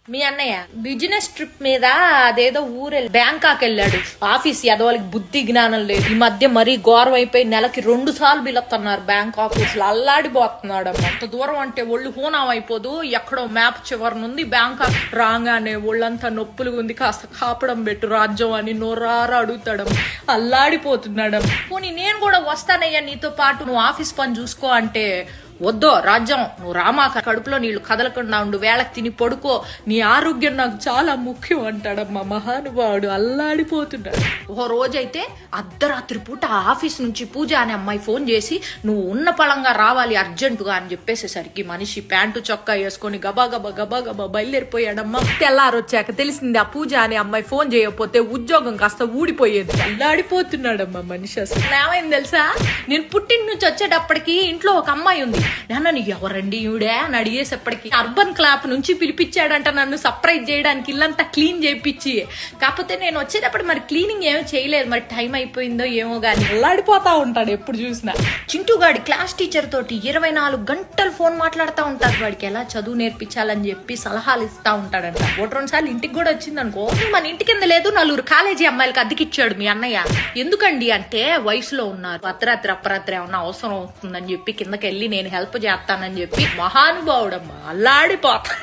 మీ అన్నయ్య business trip మీద అదేదో ఊరెళ్ళి బ్యాంకాక్ వెళ్ళాడు. ఆఫీస్ ఎదవాళ్ళకి బుద్ధి జ్ఞానం లేదు. ఈ మధ్య మరీ ఘోరం అయిపోయి నెలకి 2 సార్లు బిలొస్తున్నారు బ్యాంక్ ఆఫీస్ లో. అల్లాడిపోతున్నాడు. అంత దూరం అంటే ఒళ్ళు హూనం అయిపోదు. ఎక్కడో మ్యాప్ చివరి నుండి బ్యాంకాక్ రాగానే ఒళ్ళంతా నొప్పులు ఉంది, కాస్త కాపడం పెట్టు రాజ్యం అని నోరారా అడుగుతాడు. అల్లాడిపోతున్నాడు. పోనీ నేను కూడా వస్తానయ్యా నీతో పాటు, నువ్వు ఆఫీస్ పని చూసుకో అంటే, వద్దో రాజ్యం నువ్వు రామాక, కడుపులో నీళ్లు కదలకుండా ఉండు, వేళకి తిని పడుకో, నీ ఆరోగ్యం నాకు చాలా ముఖ్యం అంటాడమ్మా మహానుభావుడు. అల్లాడిపోతున్నాడు. ఓ రోజైతే అర్ధరాత్రి పూట ఆఫీస్ నుంచి పూజ అనే అమ్మాయి ఫోన్ చేసి నువ్వు ఉన్న పళంగా రావాలి అర్జెంటుగా అని చెప్పేసేసరికి మనిషి ప్యాంటు చొక్కా వేసుకొని గబా గబా గబా గబా బయలుదేరిపోయాడమ్మా. తెల్లారొచ్చాక తెలిసింది ఆ పూజ అనే అమ్మాయి ఫోన్ చేయకపోతే ఉద్యోగం కాస్త ఊడిపోయేది. అల్లాడిపోతున్నాడమ్మా మనిషి. అసలు ఏమైంది తెలుసా, నేను పుట్టిన నుంచి వచ్చేటప్పటికి ఇంట్లో ఒక అమ్మాయి ఉంది. నన్ను ఎవరండి ఈవిడే అని అడిగేసేప్పటికి అర్బన్ క్లాప్ నుంచి పిలిపించాడంట నన్ను సర్ప్రైజ్ చేయడానికి, ఇల్లంతా క్లీన్ చేయించి. కాకపోతే నేను వచ్చేటప్పుడు మరి క్లీనింగ్ ఏమీ చేయలేదు, మరి టైం అయిపోయిందో ఏమో గానీ అల్లాడిపోతా ఉంటాడు ఎప్పుడు చూసినా. చింటూగాడి క్లాస్ టీచర్ తోటి 24 గంటలు ఫోన్ మాట్లాడుతూ ఉంటాడు. వాడికి ఎలా చదువు నేర్పించాలని చెప్పి సలహాలు ఇస్తా ఉంటాడంట. 1-2 సార్లు ఇంటికి కూడా వచ్చింది అనుకో. మన ఇంటి కింద లేదు 4 కాలేజీ అమ్మాయిలకి అద్దెకిచ్చాడు మీ అన్నయ్య. ఎందుకండి అంటే వయసులో ఉన్నారు, అర్ధరాత్రి ఏమన్నా అవసరం అవుతుందని చెప్పి కిందకి వెళ్ళి నేను హెల్ప్ చేస్తానని చెప్పి మహానుభావుడమ్మా. అల్లాడిపోతా.